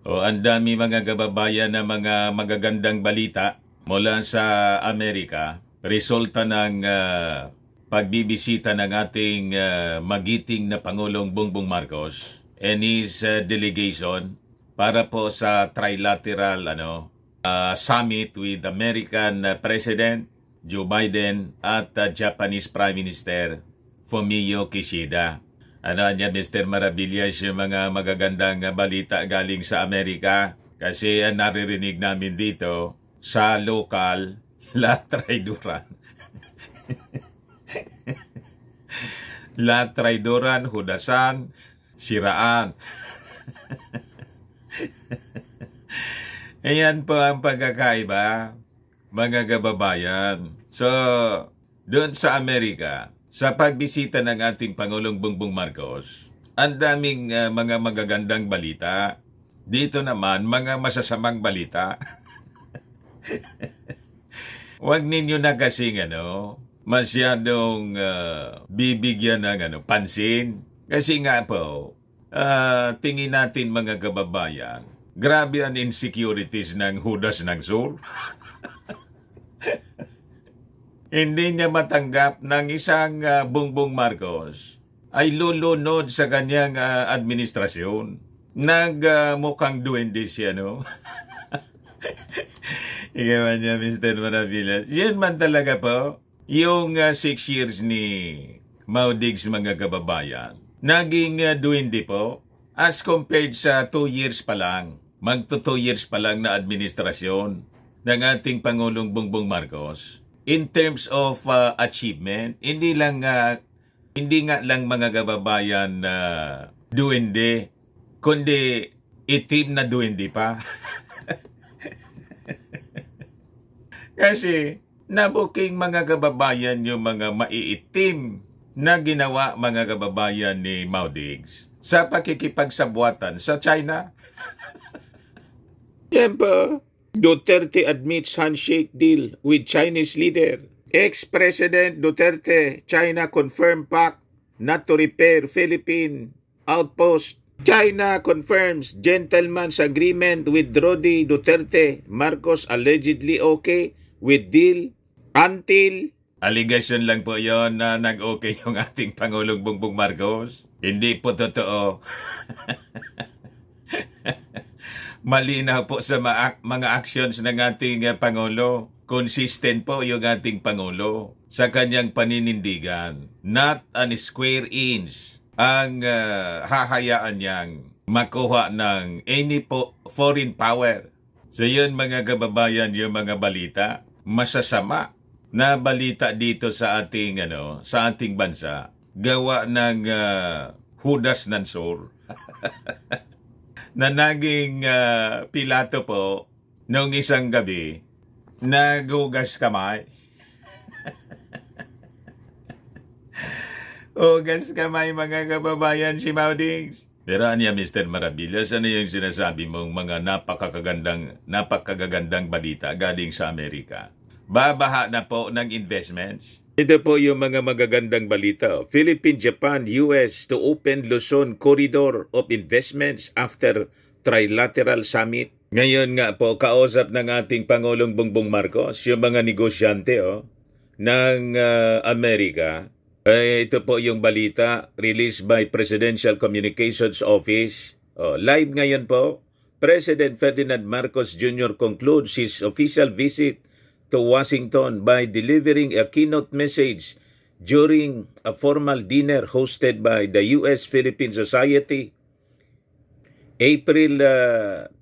O ang dami mga kababayan na mga magagandang balita mula sa Amerika. Resulta ng pagbibisita ng ating magiting na Pangulong Bongbong Marcos and his delegation para po sa trilateral summit with American President Joe Biden at Japanese Prime Minister Fumio Kishida. Ano niya, Mr. Maravillas, yung mga magagandang balita galing sa Amerika kasi naririnig namin dito sa lokal, La Traidoran. La Traidoran, hudasan, siraan. Ayan po ang pagkakaiba, mga kababayan. So, doon sa Amerika, sa pagbisita ng ating Pangulong Bongbong Marcos, ang daming mga magagandang balita. Dito naman, mga masasamang balita. Huwag ninyo na kasing masyadong bibigyan ng pansin. Kasi nga po, tingin natin mga kababayan, grabe ang insecurities ng Hudas ng Sur. Hindi niya matanggap ng isang Bongbong Marcos ay lulunod sa kanyang administrasyon. Mukhang duwende siya, no? Ikaw niya, Mr. Maravillas. Yan man talaga po, yung 6 years ni Maudigs, mga kababayan. Naging duwende po as compared sa 2 years pa lang. Magto 2 years pa lang na administrasyon ng ating Pangulong Bongbong Marcos. In terms of achievement, hindi nga lang mga kababayan duwende, kundi itim na duwende pa. Kasi nabuking mga kababayan yung mga maiitim na ginawa mga kababayan ni Maudigs sa pakikipagsabuatan sa China. Yan po. Duterte admits handshake deal with Chinese leader. Ex-President Duterte, China confirmed pact not to repair Philippine outpost. China confirms gentleman's agreement with Rodi Duterte. Marcos allegedly okay with deal until... Allegation lang po yon na nag-okay yung ating Pangulong Bongbong Marcos. Hindi po totoo. Malinaw po sa mga actions ng ating Pangulo. Consistent po yung ating Pangulo sa kanyang paninindigan. Not an square inch ang hahayaan niyang makuha ng any foreign power. So yun mga kababayan, yung mga balita, masasama na balita dito sa ating sa ating bansa, gawa ng Hudas ng Sur. Na naging Pilato po noong isang gabi, nagugas kamay. Ugas kamay mga kababayan si Maudigs. Pero niya, Mr. Maravillas, ano yung sinasabi mong mga napakagagandang balita galing sa Amerika? Babaha na po ng investments. Ito po yung mga magagandang balita. Philippine-Japan, US to open Luzon Corridor of Investments after trilateral summit. Ngayon nga po, kausap ng ating Pangulong Bongbong Marcos, yung mga negosyante ng Amerika. Ito po yung balita released by Presidential Communications Office. Live ngayon po, President Ferdinand Marcos Jr. concludes his official visit to Washington by delivering a keynote message during a formal dinner hosted by the U.S.-Philippine Society, April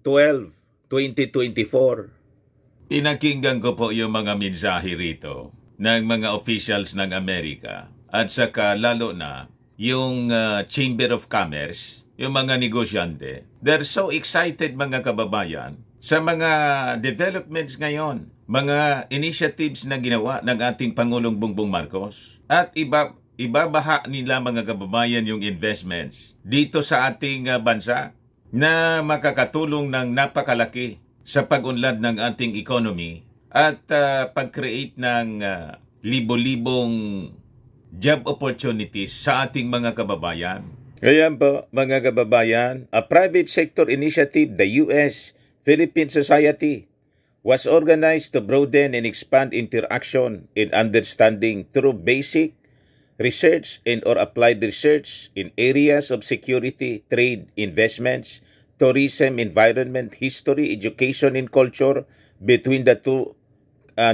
12, 2024. Pinakinggan ko po yung mga mensahe rito ng mga officials ng Amerika at saka lalo na yung Chamber of Commerce, yung mga negosyante. They're so excited mga kababayan sa mga developments ngayon, mga initiatives na ginawa ng ating Pangulong Bongbong Marcos. At ibabaha nila mga kababayan yung investments dito sa ating bansa na makakatulong ng napakalaki sa pag-unlad ng ating economy at pag-create ng libo-libong job opportunities sa ating mga kababayan. Ayan po, mga kababayan, a private sector initiative, the U.S.-Philippine Society, was organized to broaden and expand interaction in understanding through basic research and or applied research in areas of security, trade, investments, tourism, environment, history, education, and culture between the two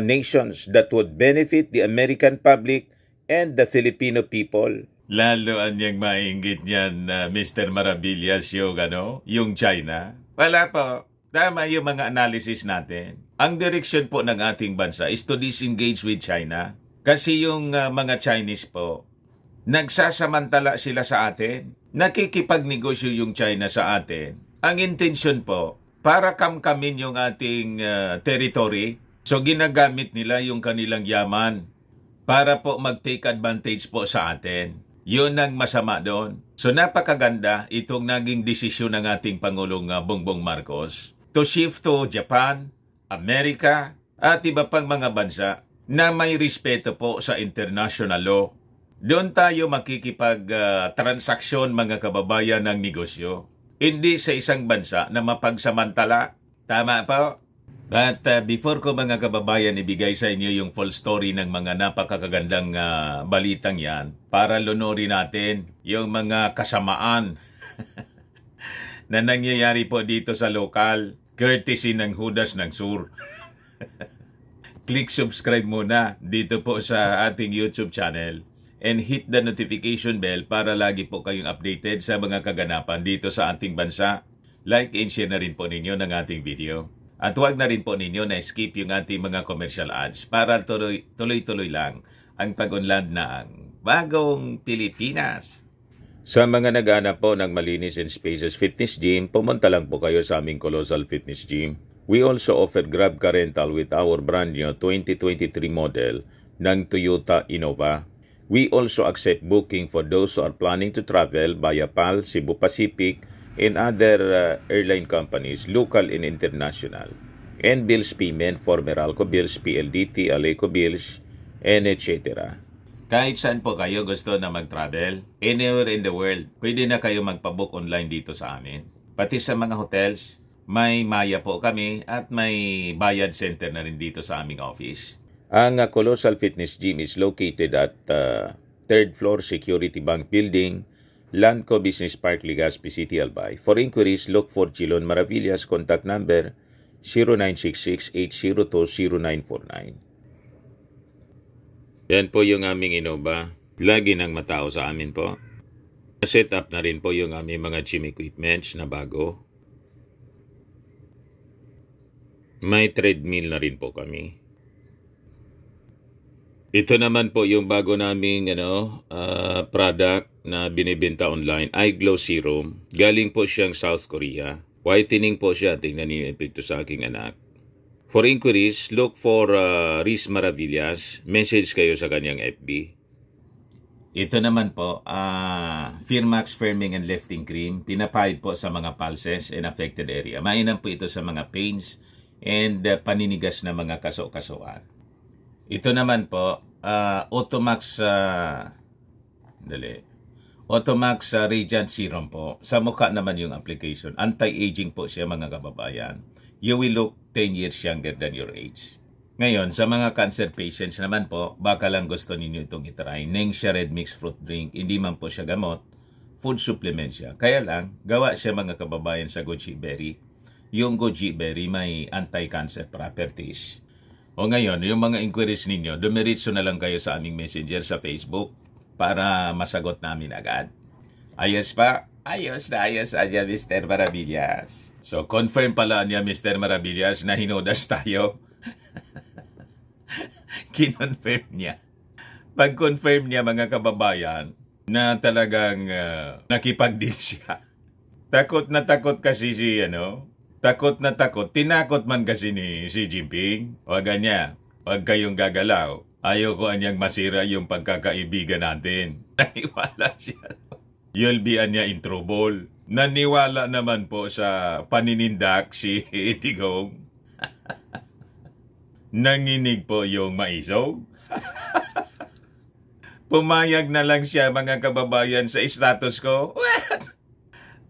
nations that would benefit the American public and the Filipino people. Lalo anyang mainggit niyan, Mr. Maravillas, yung China. Wala po. Tama yung mga analysis natin. Ang direksyon po ng ating bansa is to disengage with China. Kasi yung mga Chinese po, nagsasamantala sila sa atin. Nakikipagnegosyo yung China sa atin. Ang intention po, para kamkamin yung ating territory. So ginagamit nila yung kanilang yaman para po mag-take advantage po sa atin. Yun ang masama doon. So napakaganda itong naging desisyon ng ating Pangulong Bongbong Marcos to shift to Japan, Amerika, at iba pang mga bansa na may respeto po sa international law. Doon tayo makikipag-transaksyon mga kababayan ng negosyo. Hindi sa isang bansa na mapagsamantala. Tama po? But before ko mga kababayan ibigay sa inyo yung full story ng mga napakagandang balitang yan, para lunurin natin yung mga kasamaan na nangyayari po dito sa lokal, courtesy ng Hudas ng Sur. Click subscribe muna dito po sa ating YouTube channel and hit the notification bell para lagi po kayong updated sa mga kaganapan dito sa ating bansa. Like and share na rin po ninyo ng ating video. At huwag na rin po ninyo na skip yung ating mga commercial ads para tuloy-tuloy lang ang pag-unlad ng bagong Pilipinas. Sa mga naghahanap po ng malinis and spacious fitness gym, pumunta lang po kayo sa aming Colossal Fitness Gym. We also offer Grab Car Rental with our brand new 2023 model ng Toyota Innova. We also accept booking for those who are planning to travel via PAL, Cebu Pacific, and other airline companies, local and international. And bills payment for Meralco Bills, PLDT, Aleco Bills, and etc. Kahit saan po kayo gusto na mag-travel, anywhere in the world, pwede na kayo magpabook online dito sa amin. Pati sa mga hotels, may Maya po kami at may bayad center na rin dito sa aming office. Ang Colossal Fitness Gym is located at 3rd floor Security Bank Building, Landco Business Park, Legazpi City, Albay. For inquiries, look for Chilon Maravillas. Contact number 0966-802-0949. Yan po yung aming Innova. Lagi nang matao sa amin po. Set up na rin po yung aming mga gym equipments na bago. May treadmill na rin po kami. Ito naman po yung bago naming product na binibenta online, iGlow Serum. Galing po siyang South Korea. Whitening po siya. Tingnan niyo yung epekto sa aking anak. For inquiries, look for Riz Maravillas. Message kayo sa kanyang FB. Ito naman po, Firmax Firming and Lifting Cream. Pinapahid po sa mga pulses and affected area. Mainam po ito sa mga pains and paninigas na mga kaso-kasuan. Ito naman po, Automax Automax Radiant Serum po. Sa mukha naman yung application. Anti-aging po siya mga kababayan. You will look 10 years younger than your age. Ngayon, sa mga cancer patients naman po, baka lang gusto ninyo itong itry. Nengxia Red Mix Fruit Drink. Hindi man po siya gamot. Food supplement siya. Kaya lang, gawa siya mga kababayan sa goji berry. Yung goji berry may anti-cancer properties. O ngayon, yung mga inquiries ninyo, dumiritso na lang kayo sa aming messenger sa Facebook para masagot namin agad. Ayos pa? Ayos na Mr. Maravillas. So, confirm pala niya Mr. Maravillas na hinodas tayo. Kinonfirm niya. Pag-confirm niya mga kababayan na talagang nakipag-deal siya. Takot na takot kasi takot na takot. Tinakot man kasi ni Xi Jinping. Huwag niya. Huwag kayong gagalaw. Ayaw ko anyang masira yung pagkakaibigan natin. Naniwala siya. You'll be niya in trouble. Naniwala naman po sa paninindak si Digong. Nanginig po yung maisog. Pumayag na lang siya mga kababayan sa status ko.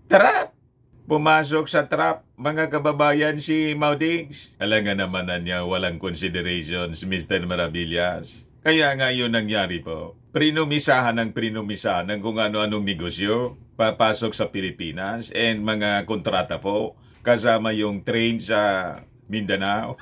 Trap! Pumasok sa trap, mga kababayan, si Maudings. Alam nga naman na niya walang considerations, Mr. Maravillas. Kaya nga yun nangyari po. Prinumisahan ng kung ano-anong negosyo, papasok sa Pilipinas, and mga kontrata po, kasama yung train sa Mindanao.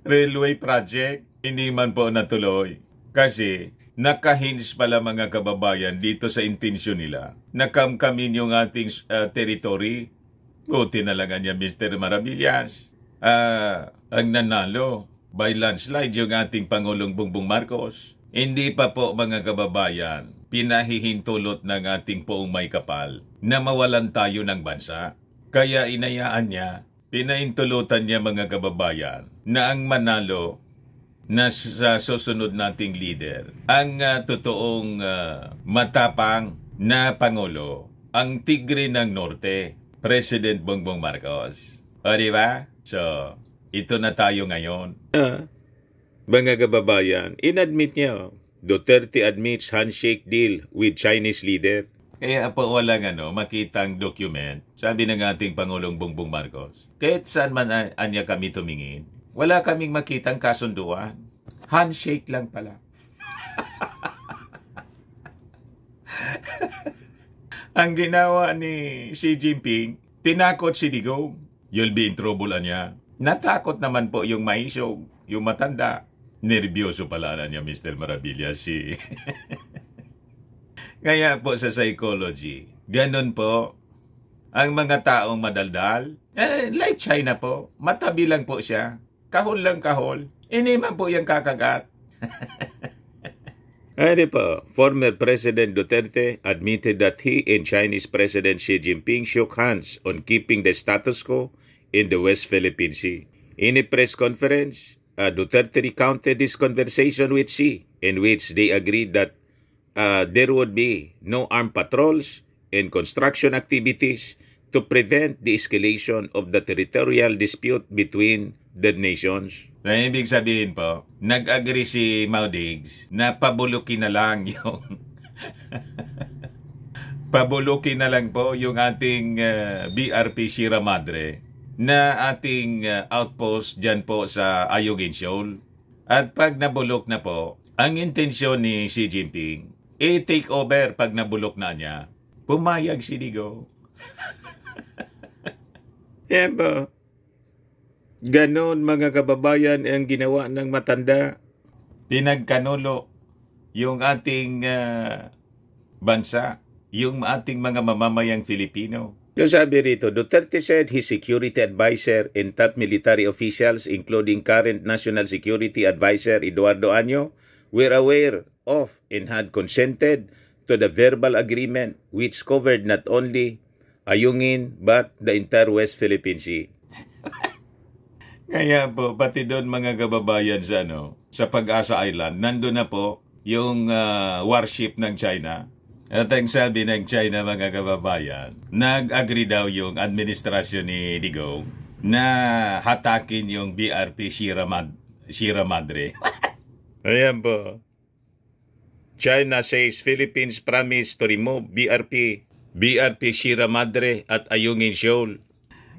Railway project, hindi man po natuloy. Kasi nakahinge pala mga kababayan dito sa intensyon nila. Nakamkamin yung ating territory. Buti na lang niya, Mr. Maravillas. Ang nanalo by landslide yung ating Pangulong Bongbong Marcos. Hindi pa po mga kababayan, pinahihintulot ng ating poong may kapal na mawalan tayo ng bansa. Kaya inayaan niya, pinahintulutan niya mga kababayan na ang manalo na sa susunod nating leader, ang totoong matapang na Pangulo, ang tigre ng Norte, President Bongbong Marcos. O diba? So, ito na tayo ngayon. Mga kababayan, inadmit niya, Duterte admits handshake deal with Chinese leader. Kaya po walang makitang document, sabi ng ating Pangulong Bongbong Marcos. Kahit saan man anya kami tumingin, wala kaming makitang kasunduan. Handshake lang pala. Ang ginawa ni Xi Jinping, tinakot si Digong. You'll be in trouble niya. Natakot naman po yung maisog, yung matanda. Nervyoso pala niya, Mr. Maravillas. Kaya po sa psychology, ganun po, ang mga taong madaldal, like China po, matabi lang po siya. Kahol lang kahol. Hindi man po yung kakagat. Ano po, former President Duterte admitted that he and Chinese President Xi Jinping shook hands on keeping the status quo in the West Philippine Sea. In a press conference, Duterte recounted this conversation with Xi, in which they agreed that there would be no armed patrols and construction activities to prevent the escalation of the territorial dispute between the nations. So, ibig sabihin po, nag-agree si Maudings na pabulukin na lang yung pabulukin na lang po yung ating BRP Sierra Madre na ating outpost dyan po sa Ayungin Shoal. At pag nabulok na po, ang intensyon ni Xi Jinping, take over pag nabulok na niya. Pumayag si Digo. Yan po. Ganon mga kababayan ang ginawa ng matanda. Pinagkanulo yung ating bansa, yung ating mga mamamayang Filipino. Yung sabi rito, Duterte said his security advisor and top military officials, including current National Security Advisor Eduardo Año, were aware of and had consented to the verbal agreement which covered not only Ayungin but the entire West Philippine Sea. Kaya po, pati doon mga kababayan sa Pag-asa Island, nandun na po yung warship ng China. At ang sabi ng China mga kababayan, nag-agree daw yung administrasyon ni Digong na hatakin yung BRP Sierra Madre. Ayan po. China says Philippines promise to remove BRP Sierra Madre at Ayungin Shoal.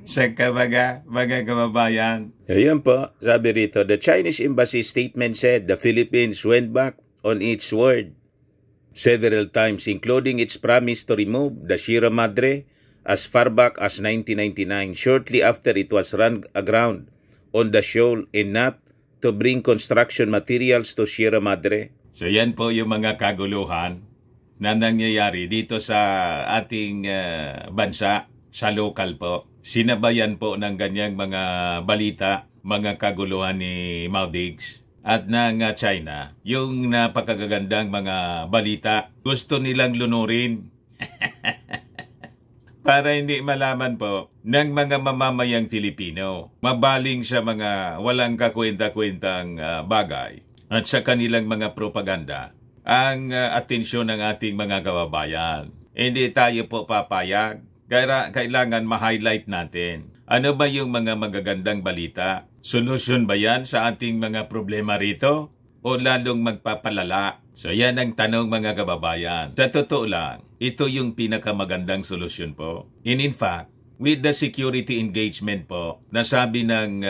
Sa mga kababayan. Ayan po, sabi rito, the Chinese embassy statement said the Philippines went back on its word several times, including its promise to remove the Sierra Madre as far back as 1999, shortly after it was run aground on the shoal enough to bring construction materials to Sierra Madre. So yan po yung mga kaguluhan na nangyayari dito sa ating bansa, sa lokal po. Sinabayan po ng ganyang mga balita, mga kaguluhan ni Maudings at ng China. Yung napakagagandang mga balita, gusto nilang lunurin. Para hindi malaman po ng mga mamamayang Filipino. Mabaling sa mga walang kakwenta-kwentang bagay at sa kanilang mga propaganda ang atensyon ng ating mga kababayan. Hindi tayo po papayag. Kailangan ma-highlight natin. Ano ba yung mga magagandang balita? Solusyon ba yan sa ating mga problema rito? O lalong magpapalala? So yan ang tanong mga kababayan. Sa totoo lang, ito yung pinakamagandang solusyon po. And in fact, with the security engagement po, nasabi ng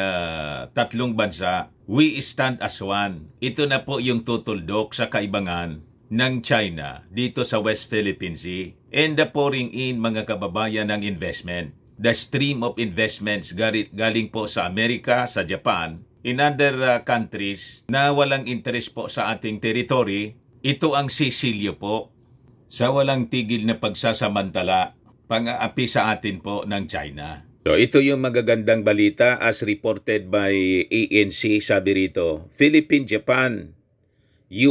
tatlong bansa, we stand as one. Ito na po yung tutuldok sa kaibangan ng China dito sa West Philippine Sea. And the pouring in, mga kababayan, ng investment. The stream of investments galing po sa Amerika, sa Japan, in other countries na walang interest po sa ating territory, ito ang sisilyo po sa walang tigil na pagsasamantala, pang-aapi sa atin po ng China. So ito yung magagandang balita as reported by ANC, sabi rito, Philippine-Japan,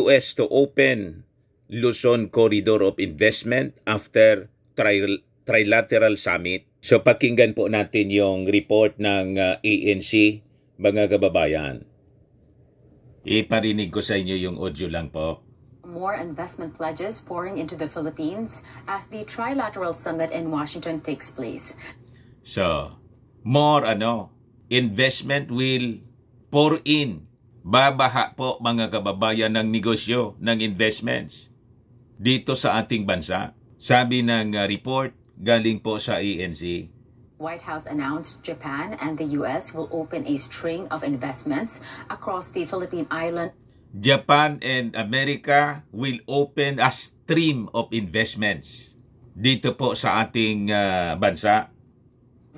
US to open Luzon Corridor of Investment after trilateral summit. So pakinggan po natin yung report ng ANC, mga kababayan. Iparinig ko sa inyo yung audio lang po. More investment pledges pouring into the Philippines as the trilateral summit in Washington takes place. So, more investment will pour in. Babaha po, mga kababayan, ng negosyo, ng investments dito sa ating bansa. Sabi ng report galing po sa ANC. White House announced Japan and the US will open a string of investments across the Philippine island. Japan and America will open a stream of investments dito po sa ating bansa.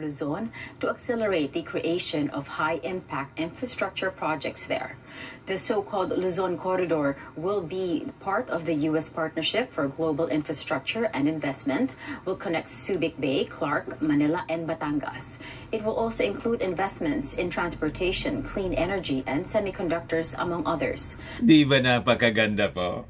Luzon to accelerate the creation of high-impact infrastructure projects there. The so-called Luzon Corridor will be part of the U.S. Partnership for Global Infrastructure and Investment, will connect Subic Bay, Clark, Manila, and Batangas. It will also include investments in transportation, clean energy, and semiconductors, among others. Di ba napakaganda po?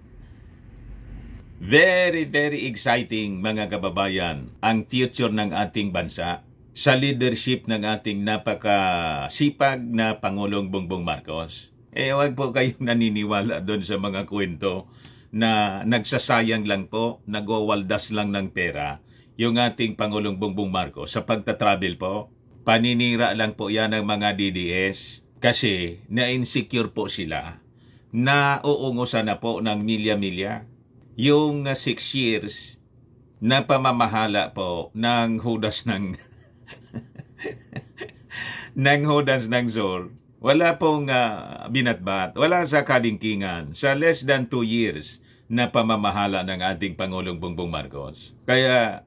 Very, very exciting, mga kababayan, ang future ng ating bansa sa leadership ng ating napakasipag na Pangulong Bongbong Marcos. Huwag po kayong naniniwala doon sa mga kwento na nagsasayang lang po, nagwawaldas lang ng pera yung ating Pangulong Bongbong Marcos sa pagtatravel po. Paninira lang po yan ng mga DDS kasi na-insecure po sila na uungusan na po ng milya-milya. Yung 6 years na pamamahala po ng hudas ng ng hudas ng Zor, wala pong binatbat, wala sa kalingkingan sa less than 2 years na pamamahala ng ating Pangulong Bongbong Marcos. Kaya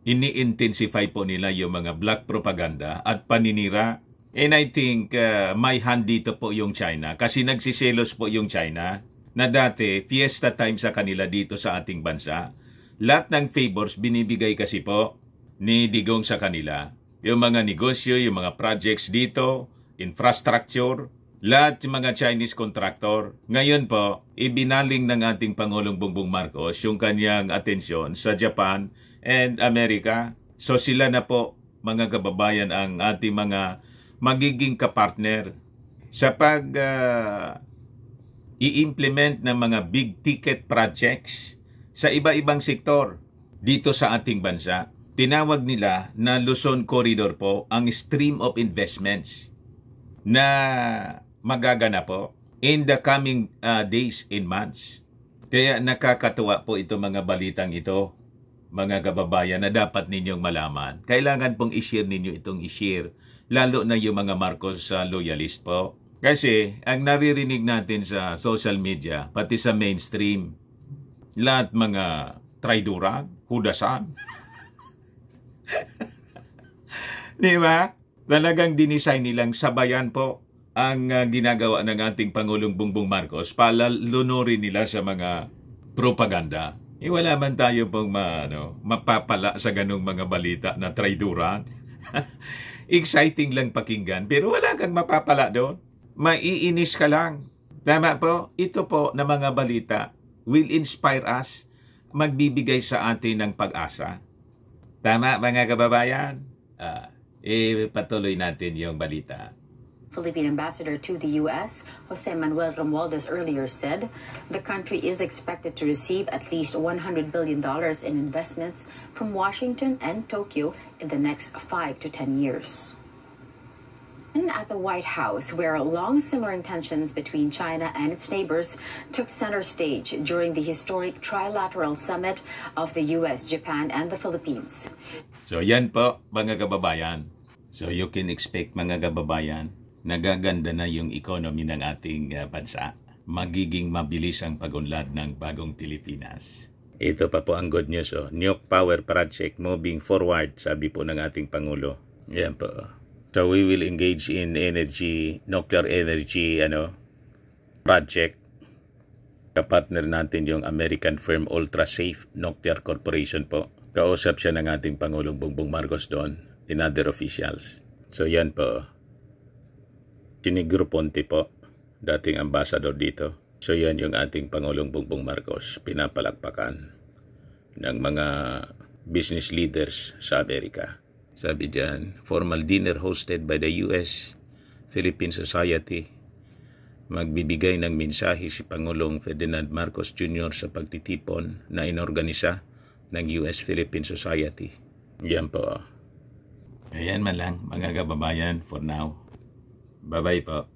ini-intensify po nila yung mga black propaganda at paninira. And I think may hand dito po yung China kasi nagsiselos po yung China na dati fiesta time sa kanila dito sa ating bansa. Lahat ng favors binibigay kasi po ni Digong sa kanila. Yung mga negosyo, yung mga projects dito, infrastructure, lahat yung mga Chinese contractor. Ngayon po, ibinaling ng ating Pangulong Bongbong Marcos yung kanyang atensyon sa Japan and Amerika. So sila na po, mga kababayan, ang ating mga magiging kapartner sa pag i-implement ng mga big ticket projects sa iba-ibang sektor dito sa ating bansa. Tinawag nila na Luzon Corridor po ang stream of investments na magagana po in the coming days and months. Kaya nakakatuwa po ito mga balitang ito, mga kababayan, na dapat ninyong malaman. Kailangan pong i-share ninyo itong i-share, lalo na yung mga Marcos loyalist po. Kasi ang naririnig natin sa social media, pati sa mainstream, lahat mga traidoran, hudasan. Di ba? Talagang dinesign nilang sabayan po ang ginagawa ng ating Pangulong Bongbong Marcos para lunurin nila sa mga propaganda. Wala man tayo pong mapapala sa ganung mga balita na traidoran. Exciting lang pakinggan, pero wala kang mapapala doon. Maiinis ka lang. Tama po, ito po na mga balita will inspire us, magbibigay sa atin ng pag-asa. Tama, mga kababayan? Patuloy natin yung balita. Philippine ambassador to the U.S., Jose Manuel Romualdez, earlier said the country is expected to receive at least $100 billion in investments from Washington and Tokyo in the next 5 to 10 years. At the White House, where long-simmering tensions between China and its neighbors took center stage during the historic trilateral summit of the U.S., Japan, and the Philippines. So yan po, mga kababayan. So you can expect, mga kababayan, nagaganda na yung economy ng ating bansa. Magiging mabilis ang pag-unlad ng bagong Pilipinas. Ito pa po ang good news. Nuke Power Project moving forward, sabi po ng ating Pangulo. Yan po. So we will engage in nuclear energy project. Kapartner natin yung American firm Ultrasafe Nuclear Corporation po. Kausap siya ng ating Pangulong Bongbong Marcos doon and other officials. So yan po. Siniguro Ponte po, dating ambassador dito. So yan yung ating Pangulong Bongbong Marcos, pinapalakpakan ng mga business leaders sa Amerika. Sabi dyan, formal dinner hosted by the U.S. Philippine Society. Magbibigay ng mensahe si Pangulong Ferdinand Marcos Jr. sa pagtitipon na inorganisa ng U.S. Philippine Society. Yan po. Ayan man lang, mga kababayan, for now. Bye-bye po.